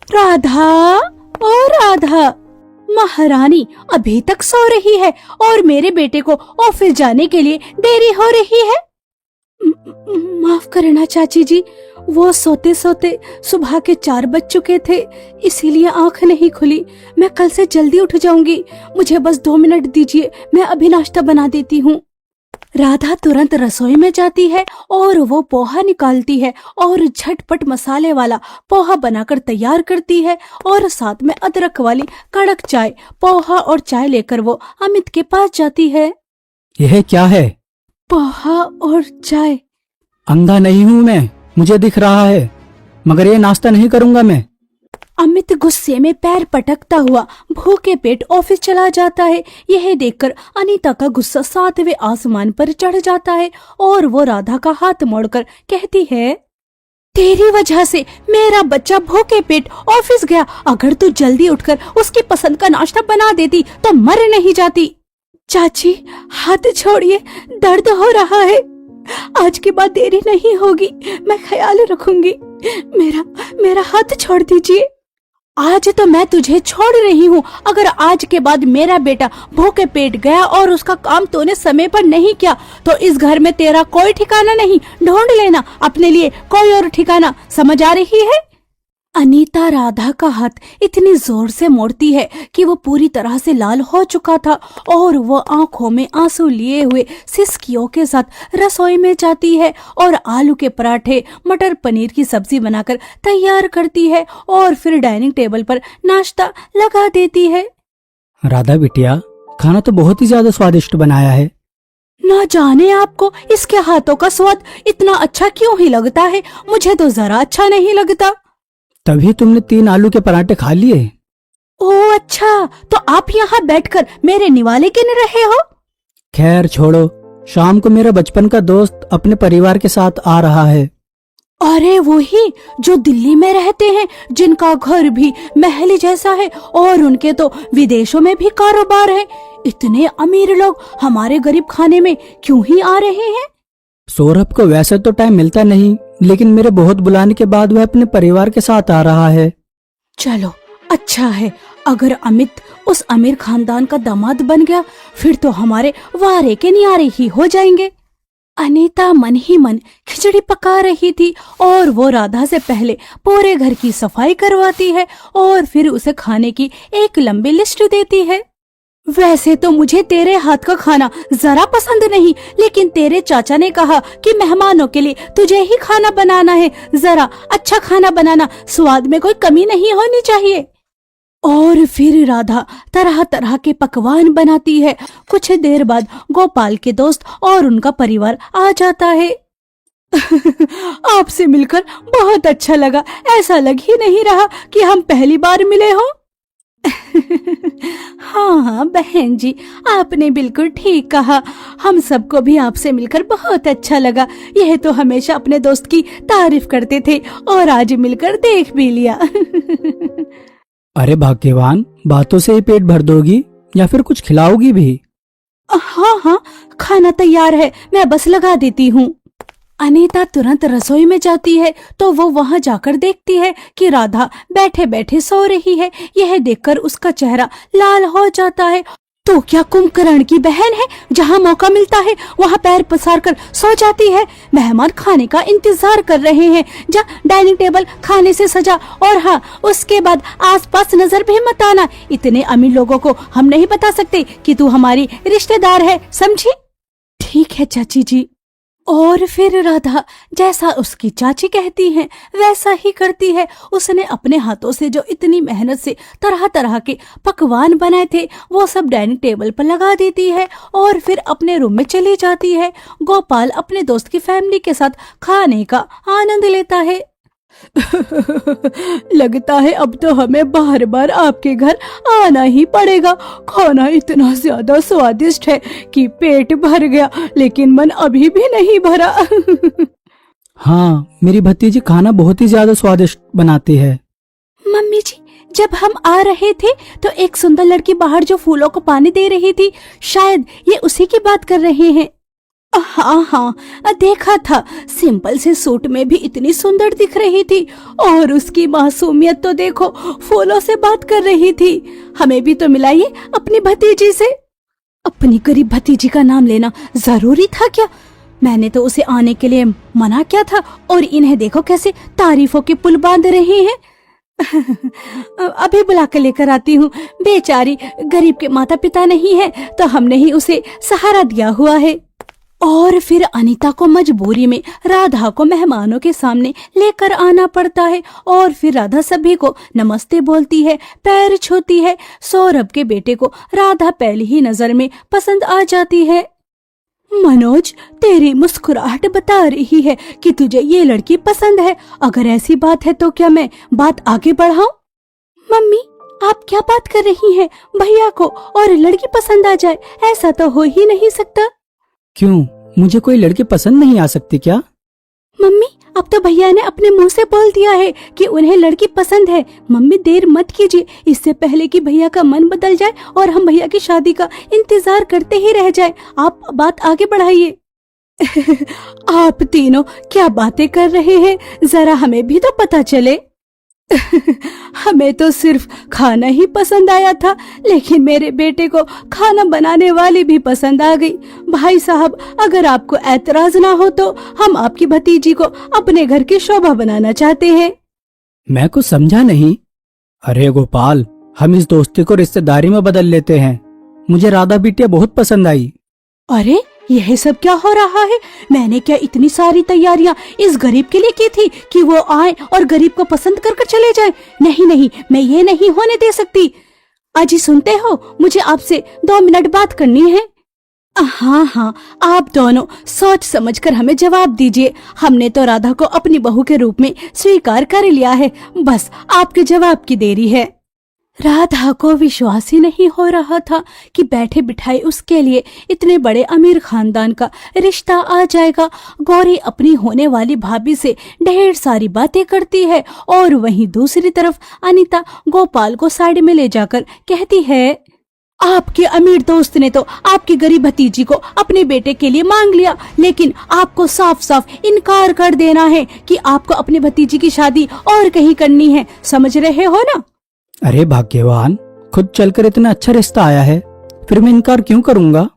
राधा, ओ राधा, महारानी अभी तक सो रही है और मेरे बेटे को ऑफिस जाने के लिए देरी हो रही है। माफ करना चाची जी, वो सोते सोते सुबह के 4 बज चुके थे, इसीलिए आंख नहीं खुली। मैं कल से जल्दी उठ जाऊंगी, मुझे बस 2 मिनट दीजिए, मैं अभी नाश्ता बना देती हूँ। राधा तुरंत रसोई में जाती है और वो पोहा निकालती है और झटपट मसाले वाला पोहा बनाकर तैयार करती है और साथ में अदरक वाली कड़क चाय, पोहा और चाय लेकर वो अमित के पास जाती है। यह क्या है? पोहा और चाय। अंधा नहीं हूँ मैं, मुझे दिख रहा है, मगर ये नाश्ता नहीं करूंगा मैं। अमित गुस्से में पैर पटकता हुआ भूखे पेट ऑफिस चला जाता है। यह देखकर अनीता का गुस्सा 7वें आसमान पर चढ़ जाता है और वो राधा का हाथ मोड़कर कहती है, तेरी वजह से मेरा बच्चा भूखे पेट ऑफिस गया। अगर तू जल्दी उठकर उसकी पसंद का नाश्ता बना देती तो मर नहीं जाती। चाची हाथ छोड़िए, दर्द हो रहा है। आज के बाद देरी नहीं होगी, मैं ख्याल रखूंगी। मेरा हाथ छोड़ दीजिए। आज तो मैं तुझे छोड़ रही हूँ। अगर आज के बाद मेरा बेटा भूखे पेट गया और उसका काम तूने समय पर नहीं किया तो इस घर में तेरा कोई ठिकाना नहीं। ढूंढ लेना अपने लिए कोई और ठिकाना, समझ आ रही है? अनीता राधा का हाथ इतनी जोर से मोड़ती है कि वो पूरी तरह से लाल हो चुका था और वो आंखों में आंसू लिए हुए सिसकियों के साथ रसोई में जाती है और आलू के पराठे, मटर पनीर की सब्जी बनाकर तैयार करती है और फिर डाइनिंग टेबल पर नाश्ता लगा देती है। राधा बिटिया, खाना तो बहुत ही ज्यादा स्वादिष्ट बनाया है। ना जाने आपको इसके हाथों का स्वाद इतना अच्छा क्यों ही लगता है, मुझे तो जरा अच्छा नहीं लगता। तभी तुमने 3 आलू के पराठे खा लिए। ओह अच्छा, तो आप यहाँ बैठकर मेरे निवाले गिन रहे हो? खैर छोड़ो, शाम को मेरा बचपन का दोस्त अपने परिवार के साथ आ रहा है। अरे वही जो दिल्ली में रहते हैं, जिनका घर भी महल जैसा है और उनके तो विदेशों में भी कारोबार है। इतने अमीर लोग हमारे गरीब खाने में क्यों ही आ रहे हैं? सौरभ को वैसे तो टाइम मिलता नहीं, लेकिन मेरे बहुत बुलाने के बाद वह अपने परिवार के साथ आ रहा है। चलो अच्छा है, अगर अमित उस अमीर खानदान का दामाद बन गया फिर तो हमारे वारे के न्यारे ही हो जाएंगे। अनीता मन ही मन खिचड़ी पका रही थी और वो राधा से पहले पूरे घर की सफाई करवाती है और फिर उसे खाने की एक लंबी लिस्ट देती है। वैसे तो मुझे तेरे हाथ का खाना जरा पसंद नहीं, लेकिन तेरे चाचा ने कहा कि मेहमानों के लिए तुझे ही खाना बनाना है। जरा अच्छा खाना बनाना, स्वाद में कोई कमी नहीं होनी चाहिए। और फिर राधा तरह तरह के पकवान बनाती है। कुछ देर बाद गोपाल के दोस्त और उनका परिवार आ जाता है। आपसे मिलकर बहुत अच्छा लगा, ऐसा लग ही नहीं रहा कि हम पहली बार मिले हो। हाँ बहन जी, आपने बिल्कुल ठीक कहा, हम सबको भी आपसे मिलकर बहुत अच्छा लगा। यह तो हमेशा अपने दोस्त की तारीफ करते थे और आज मिलकर देख भी लिया। अरे भाग्यवान, बातों से ही पेट भर दोगी या फिर कुछ खिलाओगी भी? हाँ, खाना तैयार है, मैं बस लगा देती हूँ। अनीता तुरंत रसोई में जाती है तो वो वहाँ जाकर देखती है कि राधा बैठे बैठे सो रही है। यह देखकर उसका चेहरा लाल हो जाता है। तो क्या कुंभकर्ण की बहन है, जहाँ मौका मिलता है वहाँ पैर पसार कर सो जाती है? मेहमान खाने का इंतजार कर रहे हैं, जा डाइनिंग टेबल खाने से सजा, और हाँ उसके बाद आसपास नजर भी मत आना। इतने अमीर लोगों को हम नहीं बता सकते कि तू हमारी रिश्तेदार है, समझी? ठीक है चाची जी। और फिर राधा जैसा उसकी चाची कहती हैं वैसा ही करती है। उसने अपने हाथों से जो इतनी मेहनत से तरह तरह के पकवान बनाए थे वो सब डाइनिंग टेबल पर लगा देती है और फिर अपने रूम में चली जाती है। गोपाल अपने दोस्त की फैमिली के साथ खाने का आनंद लेता है। लगता है अब तो हमें बार बार आपके घर आना ही पड़ेगा। खाना इतना ज्यादा स्वादिष्ट है कि पेट भर गया, लेकिन मन अभी भी नहीं भरा। हाँ, मेरी भतीजी खाना बहुत ही ज्यादा स्वादिष्ट बनाती है। मम्मी जी, जब हम आ रहे थे तो एक सुंदर लड़की बाहर जो फूलों को पानी दे रही थी, शायद ये उसी की बात कर रहे हैं। हाँ हाँ, देखा था। सिंपल से सूट में भी इतनी सुंदर दिख रही थी, और उसकी मासूमियत तो देखो, फूलों से बात कर रही थी। हमें भी तो मिलाइए अपनी भतीजी से। अपनी गरीब भतीजी का नाम लेना जरूरी था क्या? मैंने तो उसे आने के लिए मना किया था, और इन्हें देखो कैसे तारीफों के पुल बांध रहे हैं। अभी बुला कर लेकर आती हूँ। बेचारी गरीब के माता पिता नहीं है, तो हमने ही उसे सहारा दिया हुआ है। और फिर अनीता को मजबूरी में राधा को मेहमानों के सामने लेकर आना पड़ता है, और फिर राधा सभी को नमस्ते बोलती है, पैर छूती है। सौरभ के बेटे को राधा पहली ही नजर में पसंद आ जाती है। मनोज, तेरी मुस्कुराहट बता रही है कि तुझे ये लड़की पसंद है। अगर ऐसी बात है तो क्या मैं बात आगे बढ़ाऊं? मम्मी, आप क्या बात कर रही हैं? भैया को और लड़की पसंद आ जाए, ऐसा तो हो ही नहीं सकता। क्यों, मुझे कोई लड़की पसंद नहीं आ सकती क्या? मम्मी, अब तो भैया ने अपने मुंह से बोल दिया है कि उन्हें लड़की पसंद है। मम्मी, देर मत कीजिए, इससे पहले कि भैया का मन बदल जाए और हम भैया की शादी का इंतजार करते ही रह जाए। आप बात आगे बढ़ाइए। आप तीनों क्या बातें कर रहे हैं? जरा हमें भी तो पता चले। हमें तो सिर्फ खाना ही पसंद आया था, लेकिन मेरे बेटे को खाना बनाने वाली भी पसंद आ गई। भाई साहब, अगर आपको ऐतराज ना हो तो हम आपकी भतीजी को अपने घर की शोभा बनाना चाहते हैं। मैं कुछ समझा नहीं। अरे गोपाल, हम इस दोस्ती को रिश्तेदारी में बदल लेते हैं। मुझे राधा बिटिया बहुत पसंद आई। अरे, यह सब क्या हो रहा है? मैंने क्या इतनी सारी तैयारियां इस गरीब के लिए की थी कि वो आए और गरीब को पसंद कर चले जाए? नहीं नहीं, मैं ये नहीं होने दे सकती। अजी, सुनते हो? मुझे आपसे 2 मिनट बात करनी है। हाँ हाँ, आप दोनों सोच समझकर हमें जवाब दीजिए। हमने तो राधा को अपनी बहू के रूप में स्वीकार कर लिया है, बस आपके जवाब की देरी है। राधा को विश्वास ही नहीं हो रहा था कि बैठे बिठाए उसके लिए इतने बड़े अमीर खानदान का रिश्ता आ जाएगा। गौरी अपनी होने वाली भाभी से ढेर सारी बातें करती है, और वहीं दूसरी तरफ अनीता गोपाल को साइड में ले जाकर कहती है, आपके अमीर दोस्त ने तो आपकी गरीब भतीजी को अपने बेटे के लिए मांग लिया, लेकिन आपको साफ साफ इनकार कर देना है कि आपको अपनी भतीजी की शादी और कहीं करनी है। समझ रहे हो ना? अरे भाग्यवान, खुद चलकर इतना अच्छा रिश्ता आया है, फिर मैं इनकार क्यों करूंगा?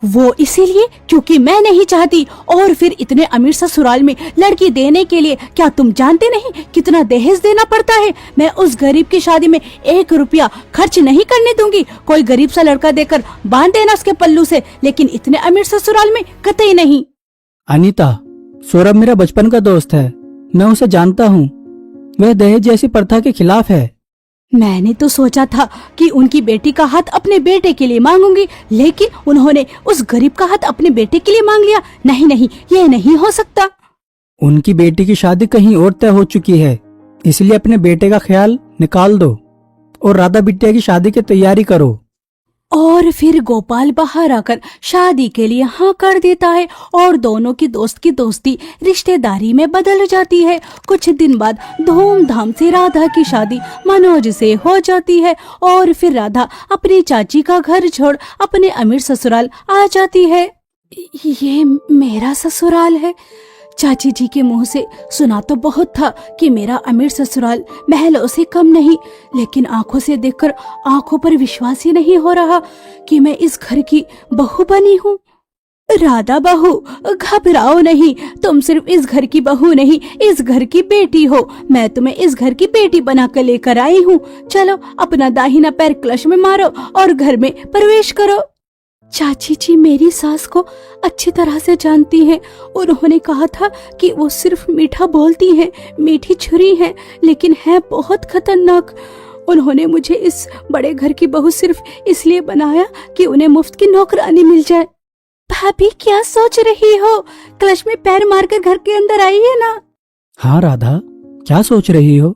वो इसीलिए क्योंकि मैं नहीं चाहती। और फिर इतने अमीर ससुराल में लड़की देने के लिए क्या तुम जानते नहीं कितना दहेज देना पड़ता है? मैं उस गरीब की शादी में 1 रुपया खर्च नहीं करने दूंगी। कोई गरीब सा लड़का देकर बांध देना उसके पल्लू से, लेकिन इतने अमीर ससुराल में कतई नहीं। अनीता, सौरभ मेरा बचपन का दोस्त है, मैं उसे जानता हूँ। वह दहेज जैसी प्रथा के खिलाफ है। मैंने तो सोचा था कि उनकी बेटी का हाथ अपने बेटे के लिए मांगूंगी, लेकिन उन्होंने उस गरीब का हाथ अपने बेटे के लिए मांग लिया। नहीं नहीं, ये नहीं हो सकता। उनकी बेटी की शादी कहीं और तय हो चुकी है, इसलिए अपने बेटे का ख्याल निकाल दो और राधा बिटिया की शादी की तैयारी करो। और फिर गोपाल बाहर आकर शादी के लिए हाँ कर देता है, और दोनों की दोस्ती रिश्तेदारी में बदल जाती है। कुछ दिन बाद धूमधाम से राधा की शादी मनोज से हो जाती है, और फिर राधा अपनी चाची का घर छोड़ अपने अमीर ससुराल आ जाती है। ये मेरा ससुराल है। चाची जी के मुंह से सुना तो बहुत था कि मेरा अमीर ससुराल महलों से कम नहीं, लेकिन आंखों से देखकर आंखों पर विश्वास ही नहीं हो रहा कि मैं इस घर की बहू बनी हूँ। राधा बहू, घबराओ नहीं, तुम सिर्फ इस घर की बहू नहीं, इस घर की बेटी हो। मैं तुम्हें इस घर की बेटी बनाकर लेकर आई हूँ। चलो, अपना दाहिना पैर क्लच में मारो और घर में प्रवेश करो। चाची जी मेरी सास को अच्छी तरह से जानती हैं। उन्होंने कहा था कि वो सिर्फ मीठा बोलती हैं, मीठी छुरी हैं, लेकिन है बहुत खतरनाक। उन्होंने मुझे इस बड़े घर की बहू सिर्फ इसलिए बनाया कि उन्हें मुफ्त की नौकरानी मिल जाए। भाभी, क्या सोच रही हो? क्लच में पैर मारकर घर के अंदर आई है ना। हाँ राधा, क्या सोच रही हो?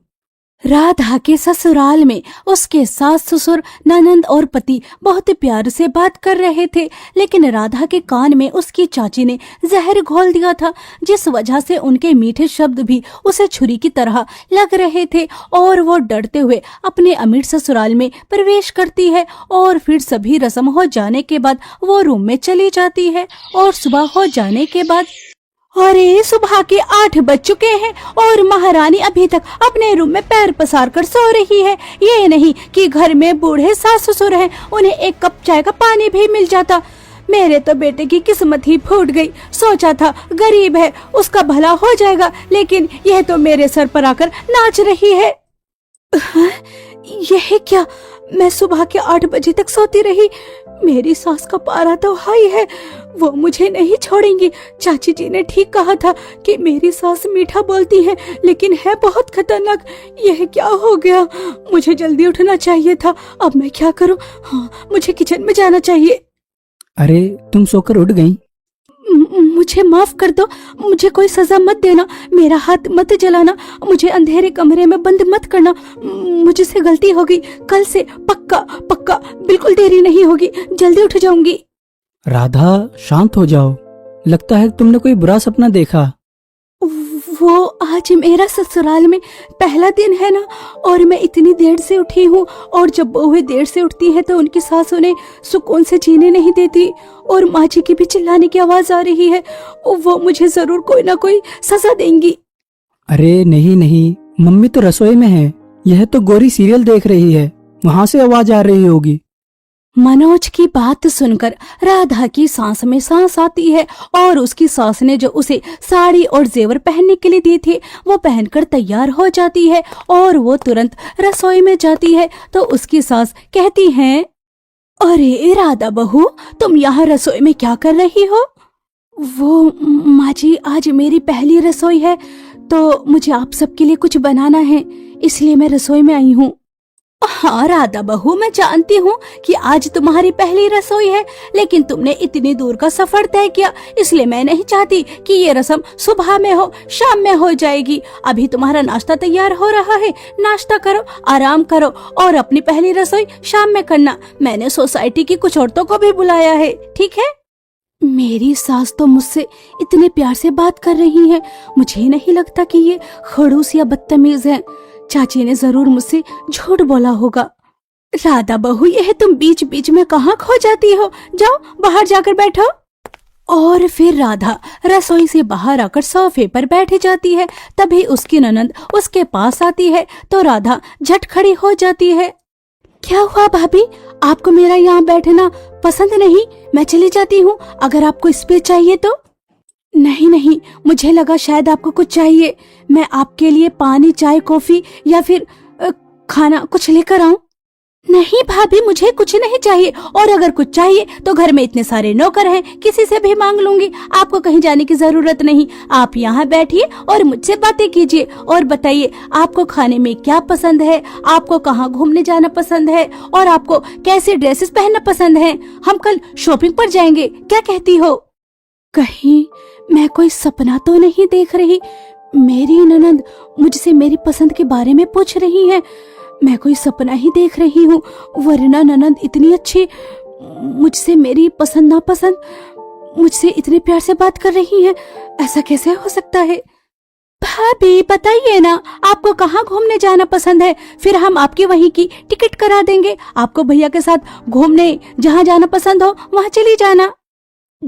राधा के ससुराल में उसके सास ससुर ननंद और पति बहुत प्यार से बात कर रहे थे, लेकिन राधा के कान में उसकी चाची ने जहर घोल दिया था, जिस वजह से उनके मीठे शब्द भी उसे छुरी की तरह लग रहे थे और वो डरते हुए अपने अमीर ससुराल में प्रवेश करती है और फिर सभी रस्म हो जाने के बाद वो रूम में चली जाती है। और सुबह हो जाने के बाद अरे सुबह के 8 बज चुके हैं और महारानी अभी तक अपने रूम में पैर पसार कर सो रही है। ये नहीं कि घर में बूढ़े सास ससुर हैं, उन्हें एक कप चाय का पानी भी मिल जाता। मेरे तो बेटे की किस्मत ही फूट गई। सोचा था गरीब है, उसका भला हो जाएगा, लेकिन यह तो मेरे सर पर आकर नाच रही है। यह क्या, मैं सुबह के 8 बजे तक सोती रही। मेरी सास का पारा तो हाई है, वो मुझे नहीं छोड़ेंगी। चाची जी ने ठीक कहा था कि मेरी सास मीठा बोलती है, लेकिन है बहुत खतरनाक। यह क्या हो गया, मुझे जल्दी उठना चाहिए था। अब मैं क्या करूं? हाँ, मुझे किचन में जाना चाहिए। अरे तुम सोकर उठ गई? मुझे माफ कर दो, मुझे कोई सजा मत देना, मेरा हाथ मत जलाना, मुझे अंधेरे कमरे में बंद मत करना। मुझसे गलती हो गई, कल से पक्का पक्का बिल्कुल देरी नहीं होगी, जल्दी उठ जाऊंगी। राधा शांत हो जाओ, लगता है तुमने कोई बुरा सपना देखा। वो आज मेरा ससुराल में पहला दिन है ना, और मैं इतनी देर से उठी हूँ, और जब बहुएं देर से उठती हैं तो उनकी सास उन्हें सुकून से जीने नहीं देती, और माँ जी की भी चिल्लाने की आवाज आ रही है। वो मुझे जरूर कोई ना कोई सजा देंगी। अरे नहीं नहीं, मम्मी तो रसोई में है, यह तो गोरी सीरियल देख रही है, वहाँ से आवाज आ रही होगी। मनोज की बात सुनकर राधा की सांस में सांस आती है, और उसकी सास ने जो उसे साड़ी और जेवर पहनने के लिए दिए थे वो पहनकर तैयार हो जाती है, और वो तुरंत रसोई में जाती है। तो उसकी सास कहती है, अरे राधा बहू, तुम यहाँ रसोई में क्या कर रही हो? वो माँ जी, आज मेरी पहली रसोई है, तो मुझे आप सबके लिए कुछ बनाना है, इसलिए मैं रसोई में आई हूँ। हाँ राधा बहू, मैं जानती हूँ कि आज तुम्हारी पहली रसोई है, लेकिन तुमने इतनी दूर का सफर तय किया, इसलिए मैं नहीं चाहती कि ये रस्म सुबह में हो, शाम में हो जाएगी। अभी तुम्हारा नाश्ता तैयार हो रहा है, नाश्ता करो, आराम करो, और अपनी पहली रसोई शाम में करना। मैंने सोसाइटी की कुछ औरतों को भी बुलाया है, ठीक है? मेरी सास तो मुझसे इतने प्यार से बात कर रही है, मुझे नहीं लगता कि ये खड़ूस या बदतमीज है। चाची ने जरूर मुझसे झूठ बोला होगा। राधा बहू, यह तुम बीच बीच में कहाँ खो जाती हो? जाओ बाहर जाकर बैठो। और फिर राधा रसोई से बाहर आकर सोफे पर बैठ जाती है। तभी उसकी ननंद उसके पास आती है तो राधा झट खड़ी हो जाती है। क्या हुआ भाभी, आपको मेरा यहाँ बैठना पसंद नहीं? मैं चली जाती हूँ, अगर आपको स्पेस चाहिए तो। नहीं नहीं, मुझे लगा शायद आपको कुछ चाहिए। मैं आपके लिए पानी, चाय, कॉफी या फिर खाना कुछ लेकर आऊं? नहीं भाभी, मुझे कुछ नहीं चाहिए, और अगर कुछ चाहिए तो घर में इतने सारे नौकर हैं, किसी से भी मांग लूंगी। आपको कहीं जाने की जरूरत नहीं, आप यहाँ बैठिए और मुझसे बातें कीजिए। और बताइए, आपको खाने में क्या पसंद है, आपको कहाँ घूमने जाना पसंद है, और आपको कैसे ड्रेसेस पहनना पसंद है? हम कल शॉपिंग पर जाएंगे, क्या कहती हो? कहीं मैं कोई सपना तो नहीं देख रही? मेरी ननंद मुझसे मेरी पसंद के बारे में पूछ रही है। मैं कोई सपना ही देख रही हूँ, वरना ननंद इतनी अच्छी मुझसे मेरी पसंद नापसंद, मुझसे इतने प्यार से बात कर रही है, ऐसा कैसे हो सकता है? भाभी बताइए ना, आपको कहाँ घूमने जाना पसंद है, फिर हम आपकी वहीं की टिकट करा देंगे। आपको भैया के साथ घूमने जहाँ जाना पसंद हो वहाँ चली जाना।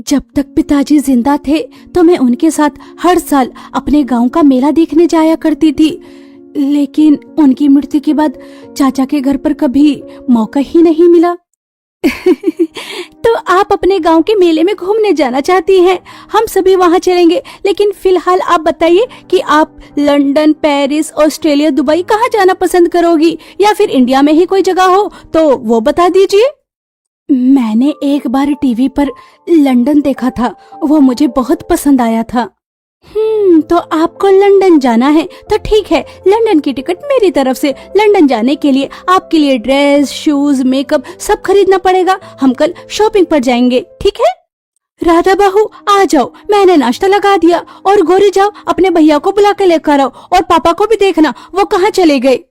जब तक पिताजी जिंदा थे तो मैं उनके साथ हर साल अपने गांव का मेला देखने जाया करती थी, लेकिन उनकी मृत्यु के बाद चाचा के घर पर कभी मौका ही नहीं मिला। तो आप अपने गांव के मेले में घूमने जाना चाहती हैं, हम सभी वहां चलेंगे। लेकिन फिलहाल आप बताइए कि आप लंदन, पेरिस, ऑस्ट्रेलिया, दुबई कहाँ जाना पसंद करोगी, या फिर इंडिया में ही कोई जगह हो तो वो बता दीजिए। मैंने एक बार टीवी पर लंदन देखा था, वो मुझे बहुत पसंद आया था। तो आपको लंदन जाना है तो ठीक है, लंदन की टिकट मेरी तरफ से। लंदन जाने के लिए आपके लिए ड्रेस, शूज, मेकअप सब खरीदना पड़ेगा। हम कल शॉपिंग पर जाएंगे, ठीक है? राधा बहू आ जाओ, मैंने नाश्ता लगा दिया। और गोरी जाओ अपने भैया को बुला के लेकर आओ, और पापा को भी देखना वो कहाँ चले गए।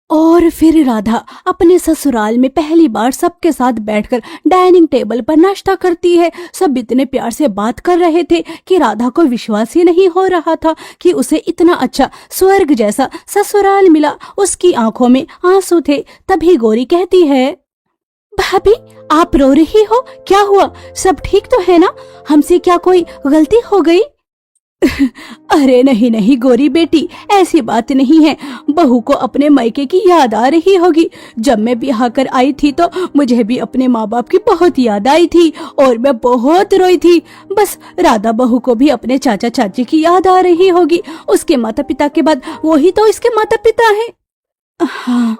और फिर राधा अपने ससुराल में पहली बार सबके साथ बैठकर डाइनिंग टेबल पर नाश्ता करती है। सब इतने प्यार से बात कर रहे थे कि राधा को विश्वास ही नहीं हो रहा था कि उसे इतना अच्छा स्वर्ग जैसा ससुराल मिला। उसकी आंखों में आंसू थे। तभी गौरी कहती है, भाभी आप रो रही हो, क्या हुआ? सब ठीक तो है ना? हमसे क्या कोई गलती हो गई? अरे नहीं नहीं गौरी बेटी, ऐसी बात नहीं है। बहू को अपने मायके की याद आ रही होगी। जब मैं ब्याह कर आई थी तो मुझे भी अपने माँ बाप की बहुत याद आई थी और मैं बहुत रोई थी। बस राधा बहू को भी अपने चाचा चाची की याद आ रही होगी। उसके माता पिता के बाद वही तो इसके माता पिता हैं। हाँ,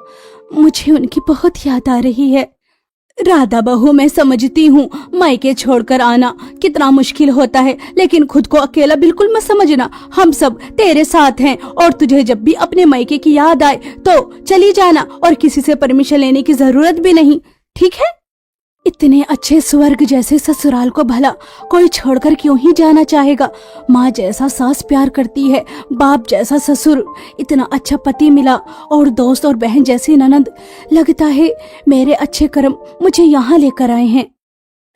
मुझे उनकी बहुत याद आ रही है। राधा बहू, मैं समझती हूँ मायके छोड़कर आना कितना मुश्किल होता है, लेकिन खुद को अकेला बिल्कुल मत समझना। हम सब तेरे साथ हैं और तुझे जब भी अपने मायके की याद आए तो चली जाना और किसी से परमिशन लेने की जरूरत भी नहीं, ठीक है? इतने अच्छे स्वर्ग जैसे ससुराल को भला कोई छोड़कर क्यों ही जाना चाहेगा? माँ जैसा सास प्यार करती है, बाप जैसा ससुर, इतना अच्छा पति मिला और दोस्त और बहन जैसी ननद। लगता है मेरे अच्छे कर्म मुझे यहाँ लेकर आए हैं।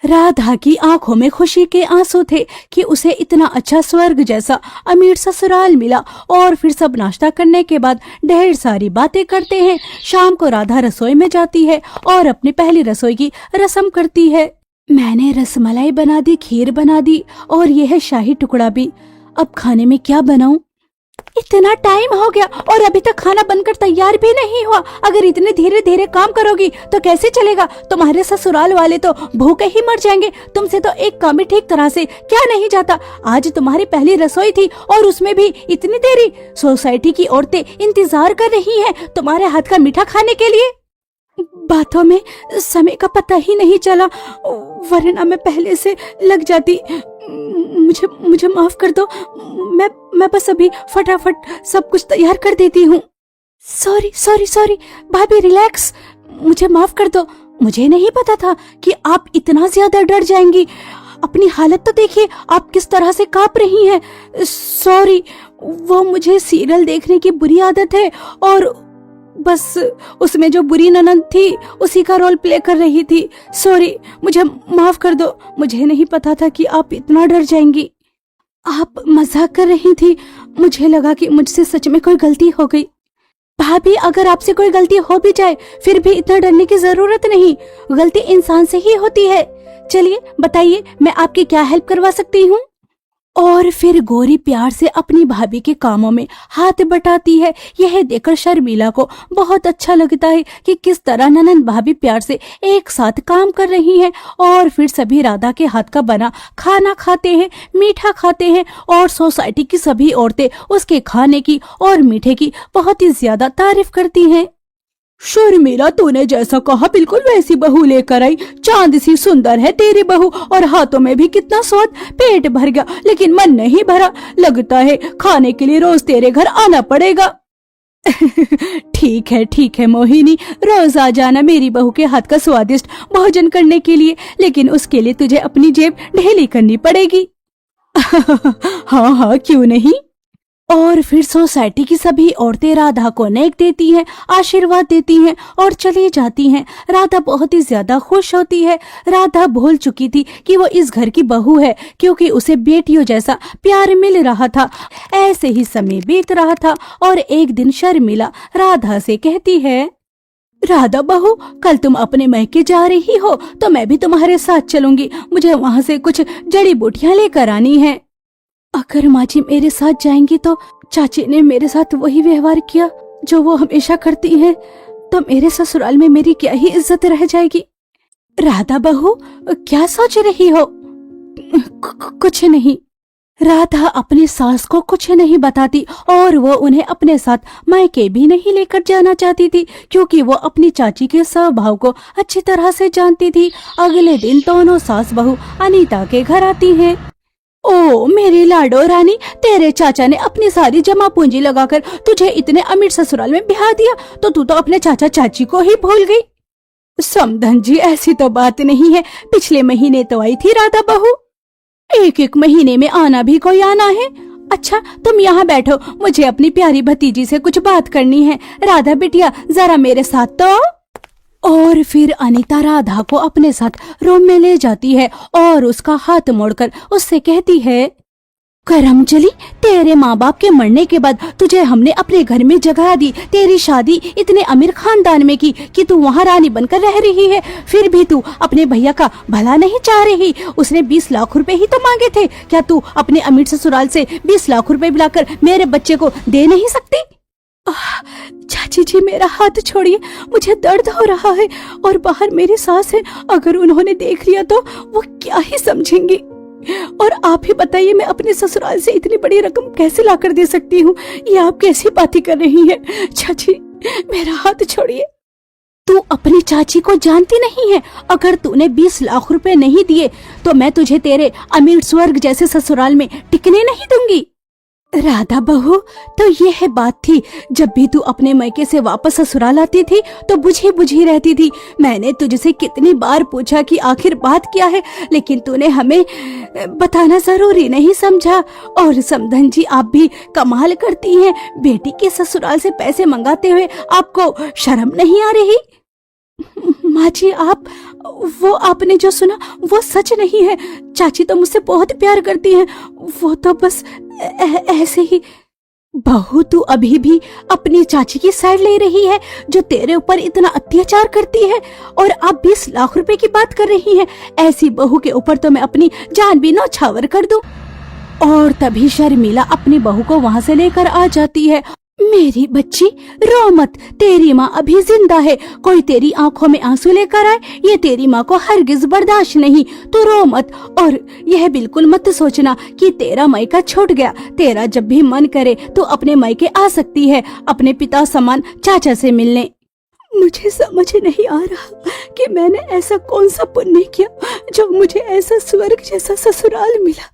राधा की आंखों में खुशी के आंसू थे कि उसे इतना अच्छा स्वर्ग जैसा अमीर ससुराल मिला। और फिर सब नाश्ता करने के बाद ढेर सारी बातें करते हैं। शाम को राधा रसोई में जाती है और अपनी पहली रसोई की रस्म करती है। मैंने रसमलाई बना दी, खीर बना दी और यह है शाही टुकड़ा भी। अब खाने में क्या बनाऊं? इतना टाइम हो गया और अभी तक खाना बनकर तैयार भी नहीं हुआ। अगर इतने धीरे धीरे काम करोगी तो कैसे चलेगा? तुम्हारे ससुराल वाले तो भूखे ही मर जाएंगे। तुमसे तो एक काम भी ठीक तरह से क्या नहीं जाता। आज तुम्हारी पहली रसोई थी और उसमें भी इतनी देरी। सोसाइटी की औरतें इंतजार कर रही हैं तुम्हारे हाथ का मीठा खाने के लिए। बातों में समय का पता ही नहीं चला, वरना मैं पहले से लग जाती। मुझे माफ कर दो। मैं बस अभी फटाफट सब कुछ तैयार कर देती हूँ। सॉरी भाभी, रिलैक्स। मुझे माफ कर दो। मुझे नहीं पता था कि आप इतना ज्यादा डर जाएंगी। अपनी हालत तो देखिए, आप किस तरह से कांप रही हैं। सॉरी, वो मुझे सीरियल देखने की बुरी आदत है और बस उसमें जो बुरी ननद थी उसी का रोल प्ले कर रही थी। सॉरी, मुझे माफ कर दो। मुझे नहीं पता था कि आप इतना डर जाएंगी। आप मजाक कर रही थी। मुझे लगा कि मुझसे सच में कोई गलती हो गई। भाभी, अगर आपसे कोई गलती हो भी जाए फिर भी इतना डरने की जरूरत नहीं। गलती इंसान से ही होती है। चलिए बताइए, मैं आपकी क्या हेल्प करवा सकती हूँ? और फिर गौरी प्यार से अपनी भाभी के कामों में हाथ बटाती है। यह देखकर शर्मिला को बहुत अच्छा लगता है कि किस तरह ननंद भाभी प्यार से एक साथ काम कर रही हैं। और फिर सभी राधा के हाथ का बना खाना खाते हैं, मीठा खाते हैं और सोसाइटी की सभी औरतें उसके खाने की और मीठे की बहुत ही ज्यादा तारीफ करती हैं। शर्मिला, तूने जैसा कहा बिल्कुल वैसी बहू लेकर आई। चांद सी सुंदर है तेरी बहू और हाथों में भी कितना स्वाद। पेट भर गया लेकिन मन नहीं भरा। लगता है खाने के लिए रोज तेरे घर आना पड़ेगा। ठीक है मोहिनी, रोज आ जाना मेरी बहू के हाथ का स्वादिष्ट भोजन करने के लिए, लेकिन उसके लिए तुझे अपनी जेब ढीली करनी पड़ेगी। हाँ, क्यों नहीं। और फिर सोसाइटी की सभी औरतें राधा को नेक देती हैं, आशीर्वाद देती हैं और चली जाती हैं। राधा बहुत ही ज्यादा खुश होती है। राधा भूल चुकी थी कि वो इस घर की बहू है, क्योंकि उसे बेटियों जैसा प्यार मिल रहा था। ऐसे ही समय बीत रहा था और एक दिन शर्मिला राधा से कहती है, राधा बहू, कल तुम अपने मैके जा रही हो तो मैं भी तुम्हारे साथ चलूंगी। मुझे वहाँ से कुछ जड़ी बूटियां लेकर आनी है। अगर माँ जी मेरे साथ जाएंगी तो चाची ने मेरे साथ वही व्यवहार किया जो वो हमेशा करती हैं, तो मेरे ससुराल में मेरी क्या ही इज्जत रह जाएगी। राधा बहू, क्या सोच रही हो? कुछ नहीं। राधा अपनी सास को कुछ नहीं बताती और वो उन्हें अपने साथ मायके भी नहीं लेकर जाना चाहती थी, क्योंकि वो अपनी चाची के स्वभाव को अच्छी तरह से जानती थी। अगले दिन दोनों सास बहू अनीता के घर आती हैं। ओ मेरी लाडो रानी, तेरे चाचा ने अपनी सारी जमा पूंजी लगाकर तुझे इतने अमीर ससुराल में ब्याह दिया तो तू तो अपने चाचा चाची को ही भूल गई। समधन जी, ऐसी तो बात नहीं है। पिछले महीने तो आई थी राधा बहू। एक महीने में आना भी कोई आना है। अच्छा तुम यहाँ बैठो, मुझे अपनी प्यारी भतीजी से कुछ बात करनी है। राधा बिटिया जरा मेरे साथ तो। और फिर अनीता राधा को अपने साथ रूम में ले जाती है और उसका हाथ मोड़कर उससे कहती है, करमचली, तेरे माँ बाप के मरने के बाद तुझे हमने अपने घर में जगह दी, तेरी शादी इतने अमीर खानदान में की कि तू वहाँ रानी बनकर रह रही है, फिर भी तू अपने भैया का भला नहीं चाह रही। उसने 20 लाख रुपए ही तो मांगे थे, क्या तू अपने अमीर ससुराल से 20 लाख रुपए बुलाकर मेरे बच्चे को दे नहीं सकती? चाची जी मेरा हाथ छोड़िए, मुझे दर्द हो रहा है और बाहर मेरी सास है, अगर उन्होंने देख लिया तो वो क्या ही समझेंगी। और आप ही बताइए, मैं अपने ससुराल से इतनी बड़ी रकम कैसे लाकर दे सकती हूँ? ये आप कैसी बातें कर रही हैं? चाची मेरा हाथ छोड़िए। तू अपनी चाची को जानती नहीं है? अगर तूने 20 लाख रुपए नहीं दिए तो मैं तुझे तेरे अमीर स्वर्ग जैसे ससुराल में टिकने नहीं दूंगी। राधा बहू, तो ये है बात थी, जब भी तू अपने मायके से वापस ससुराल आती थी तो बुझी बुझी रहती थी। मैंने तुझसे कितनी बार पूछा कि आखिर बात क्या है, लेकिन तूने हमें बताना जरूरी नहीं समझा। और समधन जी, आप भी कमाल करती हैं, बेटी के ससुराल से पैसे मंगाते हुए आपको शर्म नहीं आ रही? माँ जी, आप वो आपने जो सुना वो सच नहीं है। चाची तो मुझसे बहुत प्यार करती हैं, वो तो बस ऐसे ही। बहू, तू अभी भी अपनी चाची की साइड ले रही है जो तेरे ऊपर इतना अत्याचार करती है, और आप 20 लाख रुपए की बात कर रही हैं। ऐसी बहू के ऊपर तो मैं अपनी जान भी नौछावर कर दूं। और तभी शर्मिला अपनी बहू को वहाँ से लेकर आ जाती है। मेरी बच्ची रो मत, तेरी माँ अभी जिंदा है, कोई तेरी आंखों में आंसू लेकर आए ये तेरी माँ को हरगिज बर्दाश्त नहीं, तो रो मत। और यह बिल्कुल मत सोचना कि तेरा मायका छूट गया, तेरा जब भी मन करे तो अपने मायके आ सकती है अपने पिता समान चाचा से मिलने। मुझे समझ नहीं आ रहा कि मैंने ऐसा कौन सा पुण्य किया जो मुझे ऐसा स्वर्ग जैसा ससुराल मिला।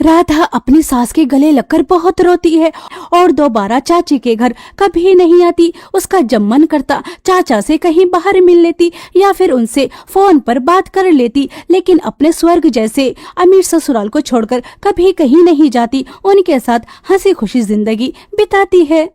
राधा अपनी सास के गले लगकर बहुत रोती है और दोबारा चाची के घर कभी नहीं आती। उसका जब मन करता चाचा से कहीं बाहर मिल लेती या फिर उनसे फोन पर बात कर लेती, लेकिन अपने स्वर्ग जैसे अमीर ससुराल को छोड़कर कभी कहीं नहीं जाती। उनके साथ हंसी खुशी जिंदगी बिताती है।